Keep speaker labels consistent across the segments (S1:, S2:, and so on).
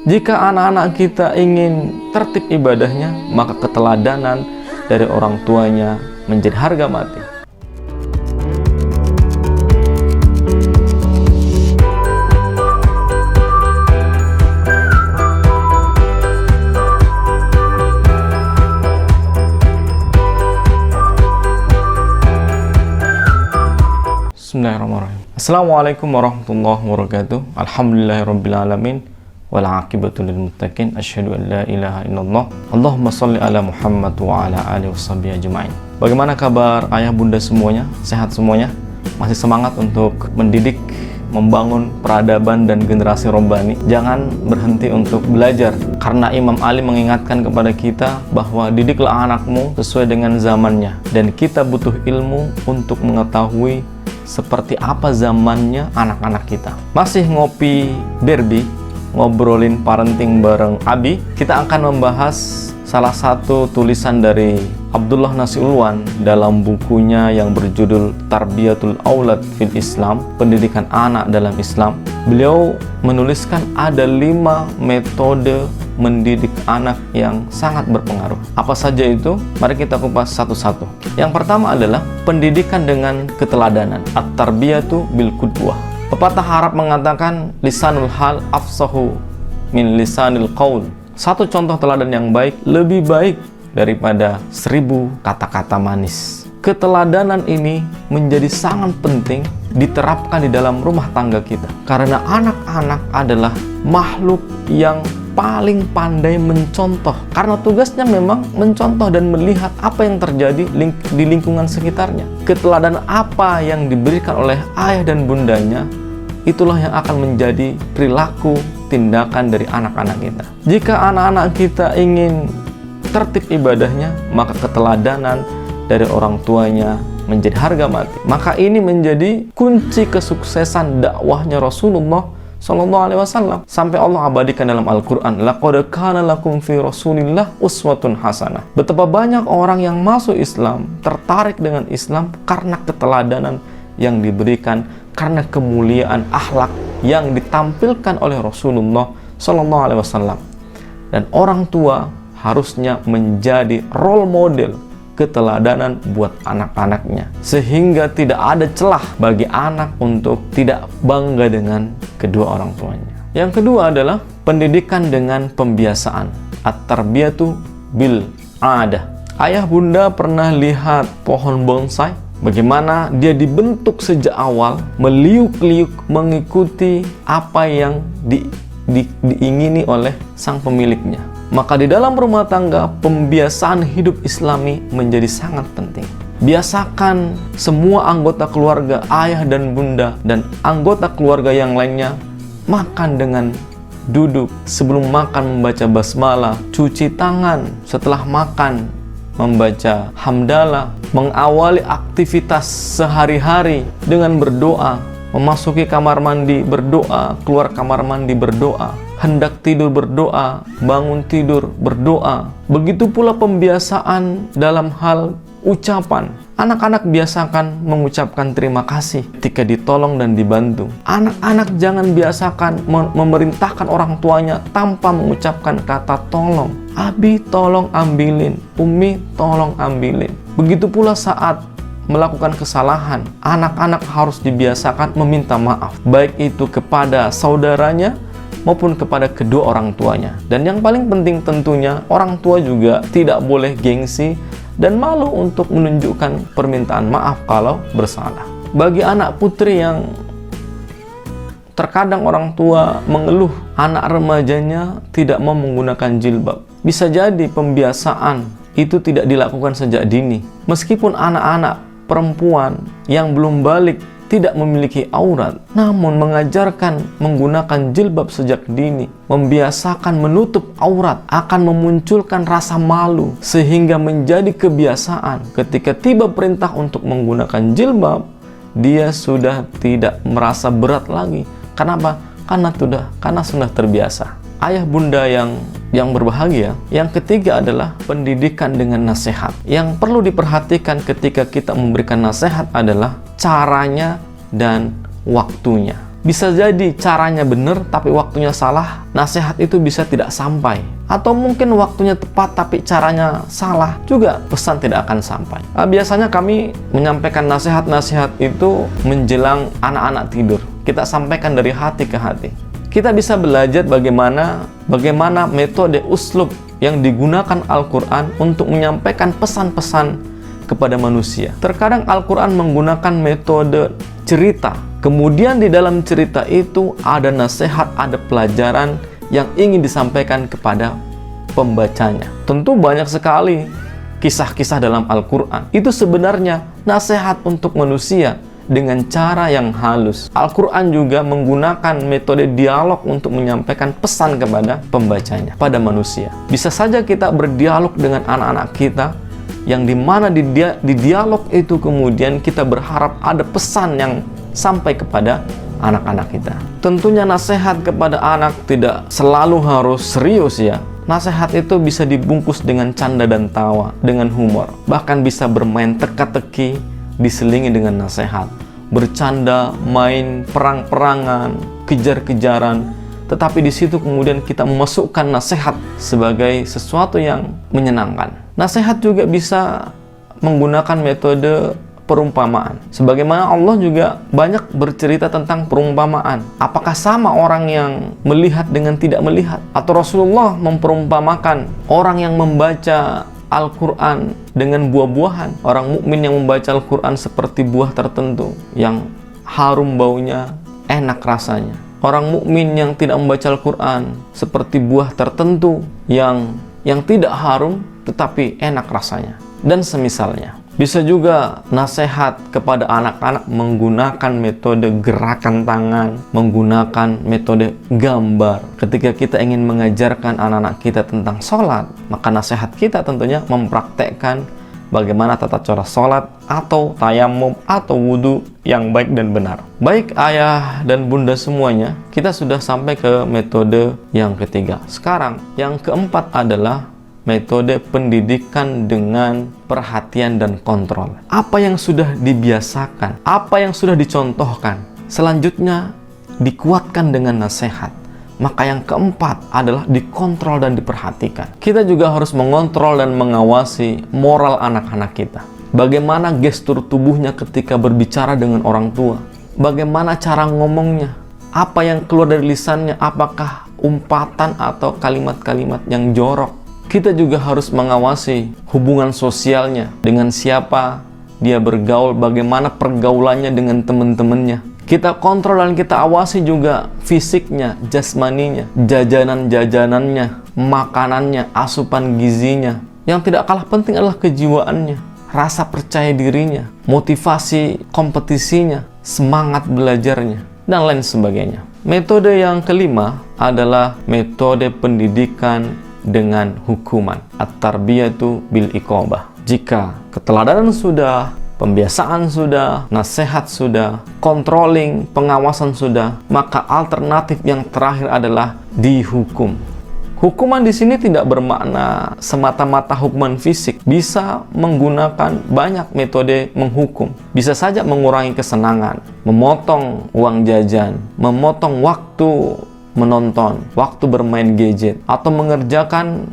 S1: Jika anak-anak kita ingin tertib ibadahnya, maka keteladanan dari orang tuanya menjadi harga mati. Bismillahirrahmanirrahim. Assalamualaikum warahmatullahi wabarakatuh. Alhamdulillahirrabbilalamin. Wal'aqibatul lil muttaqin. Asyhadu an la ilaha illallah. Allahumma shalli ala Muhammad wa ala alihi washabihi ajmain. Bagaimana kabar ayah bunda semuanya? Sehat semuanya? Masih semangat untuk mendidik, membangun peradaban dan generasi robbani? Jangan berhenti untuk belajar, karena Imam Ali mengingatkan kepada kita bahwa didiklah anakmu sesuai dengan zamannya, dan kita butuh ilmu untuk mengetahui seperti apa zamannya anak-anak kita. Masih ngopi derby, ngobrolin parenting bareng Abi, kita akan membahas salah satu tulisan dari Abdullah Nasiulwan dalam bukunya yang berjudul Tarbiyatul Aulad fil Islam, pendidikan anak dalam Islam. Beliau menuliskan ada 5 metode mendidik anak yang sangat berpengaruh. Apa saja itu? Mari kita kupas satu-satu. Yang pertama adalah pendidikan dengan keteladanan. At-tarbiyatu bil qudwah. Pepatah Arab mengatakan lisanul hal afsahu min lisanil qaul. Satu contoh teladan yang baik lebih baik daripada 1000 kata-kata manis. Keteladanan ini menjadi sangat penting diterapkan di dalam rumah tangga kita, karena anak-anak adalah makhluk yang paling pandai mencontoh, karena tugasnya memang mencontoh dan melihat apa yang terjadi di lingkungan sekitarnya. Keteladanan apa yang diberikan oleh ayah dan bundanya, itulah yang akan menjadi perilaku tindakan dari anak-anak kita. Jika anak-anak kita ingin tertib ibadahnya, maka keteladanan dari orang tuanya menjadi harga mati. Maka ini menjadi kunci kesuksesan dakwahnya Rasulullah Sallallahu Alaihi Wasallam, sampai Allah abadikan dalam Al-Quran, laqad kana lakum fi Rasulillah uswatun hasanah. Betapa banyak orang yang masuk Islam, tertarik dengan Islam karena keteladanan yang diberikan, karena kemuliaan akhlak yang ditampilkan oleh Rasulullah Sallallahu Alaihi Wasallam. Dan orang tua harusnya menjadi role model keteladanan buat anak-anaknya, sehingga tidak ada celah bagi anak untuk tidak bangga dengan kedua orang tuanya. Yang kedua adalah pendidikan dengan pembiasaan. At-tarbiyatu bil adah. Ayah bunda pernah lihat pohon bonsai? Bagaimana dia dibentuk sejak awal, meliuk-liuk mengikuti apa yang diingini oleh sang pemiliknya. Maka di dalam rumah tangga, pembiasaan hidup Islami menjadi sangat penting. Biasakan semua anggota keluarga, ayah dan bunda, dan anggota keluarga yang lainnya makan dengan duduk. Sebelum makan membaca basmalah, cuci tangan. Setelah makan membaca hamdalah, mengawali aktivitas sehari-hari dengan berdoa. Memasuki kamar mandi berdoa, keluar kamar mandi berdoa, hendak tidur berdoa, bangun tidur berdoa. Begitu pula pembiasaan dalam hal ucapan. Anak-anak biasakan mengucapkan terima kasih ketika ditolong dan dibantu. Anak-anak jangan biasakan memerintahkan orang tuanya tanpa mengucapkan kata tolong. Abi tolong ambilin, Umi tolong ambilin. Begitu pula saat melakukan kesalahan, anak-anak harus dibiasakan meminta maaf, baik itu kepada saudaranya maupun kepada kedua orang tuanya. Dan yang paling penting tentunya, orang tua juga tidak boleh gengsi dan malu untuk menunjukkan permintaan maaf kalau bersalah. Bagi anak putri yang terkadang orang tua mengeluh anak remajanya tidak mau menggunakan jilbab, bisa jadi pembiasaan itu tidak dilakukan sejak dini. Meskipun anak-anak perempuan yang belum balik tidak memiliki aurat, namun mengajarkan menggunakan jilbab sejak dini, membiasakan menutup aurat, akan memunculkan rasa malu, sehingga menjadi kebiasaan. Ketika tiba perintah untuk menggunakan jilbab, dia sudah tidak merasa berat lagi. Kenapa? Karena sudah terbiasa. Ayah bunda yang berbahagia, yang ketiga adalah pendidikan dengan nasihat. Yang perlu diperhatikan ketika kita memberikan nasihat adalah caranya dan waktunya. Bisa jadi caranya benar tapi waktunya salah, nasihat itu bisa tidak sampai. Atau mungkin waktunya tepat tapi caranya salah, juga pesan tidak akan sampai. Biasanya kami menyampaikan nasihat-nasihat itu menjelang anak-anak tidur. Kita sampaikan dari hati ke hati. Kita bisa belajar bagaimana metode uslub yang digunakan Al-Quran untuk menyampaikan pesan-pesan kepada manusia. Terkadang Al-Quran menggunakan metode cerita. Kemudian di dalam cerita itu ada nasihat, ada pelajaran yang ingin disampaikan kepada pembacanya. Tentu banyak sekali kisah-kisah dalam Al-Quran. Itu sebenarnya nasihat untuk manusia dengan cara yang halus. Al-Quran juga menggunakan metode dialog untuk menyampaikan pesan kepada pembacanya, pada manusia. Bisa saja kita berdialog dengan anak-anak kita, yang dimana di dialog itu kemudian kita berharap ada pesan yang sampai kepada anak-anak kita. Tentunya nasihat kepada anak tidak selalu harus serius ya. Nasihat itu bisa dibungkus dengan canda dan tawa, dengan humor. Bahkan bisa bermain teka-teki, diselingi dengan nasihat. Bercanda, main perang-perangan, kejar-kejaran. Tetapi di situ kemudian kita memasukkan nasihat sebagai sesuatu yang menyenangkan. Nasihat juga bisa menggunakan metode perumpamaan. Sebagaimana Allah juga banyak bercerita tentang perumpamaan. Apakah sama orang yang melihat dengan tidak melihat? Atau Rasulullah memperumpamakan orang yang membaca Al-Quran dengan buah-buahan. Orang mukmin yang membaca Al-Quran seperti buah tertentu yang harum baunya, enak rasanya. Orang mukmin yang tidak membaca Al-Quran seperti buah tertentu yang tidak harum tetapi enak rasanya. Dan semisalnya. Bisa juga nasihat kepada anak-anak menggunakan metode gerakan tangan, menggunakan metode gambar. Ketika kita ingin mengajarkan anak-anak kita tentang sholat, maka nasihat kita tentunya mempraktekkan bagaimana tata cara sholat atau tayamum atau wudhu yang baik dan benar. Baik ayah dan bunda semuanya, kita sudah sampai ke metode yang ketiga. Sekarang yang keempat adalah metode pendidikan dengan perhatian dan kontrol. Apa yang sudah dibiasakan, apa yang sudah dicontohkan, selanjutnya dikuatkan dengan nasihat. Maka yang keempat adalah dikontrol dan diperhatikan. Kita juga harus mengontrol dan mengawasi moral anak-anak kita. Bagaimana gestur tubuhnya ketika berbicara dengan orang tua, bagaimana cara ngomongnya, apa yang keluar dari lisannya, apakah umpatan atau kalimat-kalimat yang jorok. Kita juga harus mengawasi hubungan sosialnya, dengan siapa dia bergaul, bagaimana pergaulannya dengan teman-temannya. Kita kontrol dan kita awasi juga fisiknya, jasmaninya, jajanan-jajanannya, makanannya, asupan gizinya. Yang tidak kalah penting adalah kejiwaannya, rasa percaya dirinya, motivasi kompetisinya, semangat belajarnya, dan lain sebagainya. Metode yang kelima adalah metode pendidikan dengan hukuman, at-tarbiyatu bil iqabah. Jika keteladanan sudah, pembiasaan sudah, nasihat sudah, controlling, pengawasan sudah, maka alternatif yang terakhir adalah dihukum. Hukuman di sini tidak bermakna semata-mata hukuman fisik, bisa menggunakan banyak metode menghukum. Bisa saja mengurangi kesenangan, memotong uang jajan, memotong waktu menonton, waktu bermain gadget, atau mengerjakan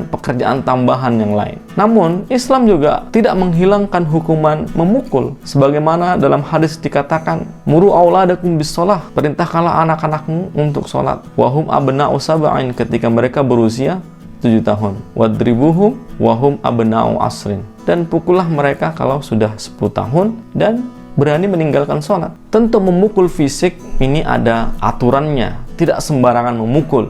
S1: pekerjaan tambahan yang lain. Namun, Islam juga tidak menghilangkan hukuman memukul. Sebagaimana dalam hadis dikatakan, "Muru auladakum bis-shalah," perintahkanlah anak-anakmu untuk sholat. Wahum abna'u sab'in, ketika mereka berusia 7 tahun. Wadribuhum wahum abna'u asrin, dan pukullah mereka kalau sudah 10 tahun dan berani meninggalkan sholat. Tentu memukul fisik ini ada aturannya, tidak sembarangan memukul.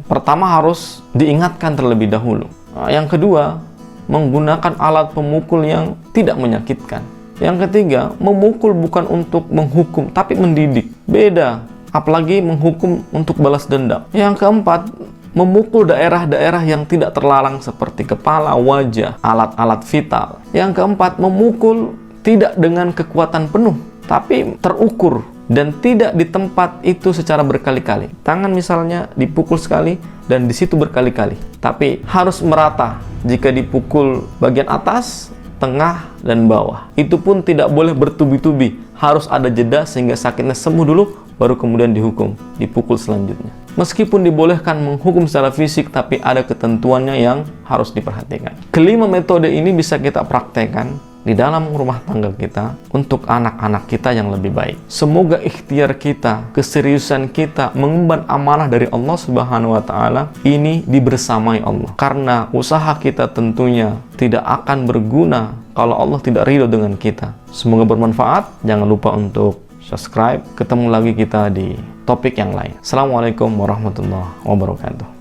S1: Pertama harus diingatkan terlebih dahulu. Yang kedua, menggunakan alat pemukul yang tidak menyakitkan. Yang ketiga, memukul bukan untuk menghukum, tapi mendidik. Beda, apalagi menghukum untuk balas dendam. Yang keempat, memukul daerah-daerah yang tidak terlarang seperti kepala, wajah, alat-alat vital. Yang keempat, memukul tidak dengan kekuatan penuh, tapi terukur dan tidak di tempat itu secara berkali-kali. Tangan misalnya dipukul sekali dan di situ berkali-kali, tapi harus merata. Jika dipukul bagian atas, tengah, dan bawah, itu pun tidak boleh bertubi-tubi. Harus ada jeda sehingga sakitnya sembuh dulu, baru kemudian dihukum, dipukul selanjutnya. Meskipun dibolehkan menghukum secara fisik, tapi ada ketentuannya yang harus diperhatikan. Kelima metode ini bisa kita praktekkan di dalam rumah tangga kita untuk anak-anak kita yang lebih baik. Semoga ikhtiar kita, keseriusan kita mengemban amanah dari Allah Subhanahu wa taala ini dibersamai Allah. Karena usaha kita tentunya tidak akan berguna kalau Allah tidak ridho dengan kita. Semoga bermanfaat. Jangan lupa untuk subscribe. Ketemu lagi kita di topik yang lain. Assalamualaikum warahmatullahi wabarakatuh.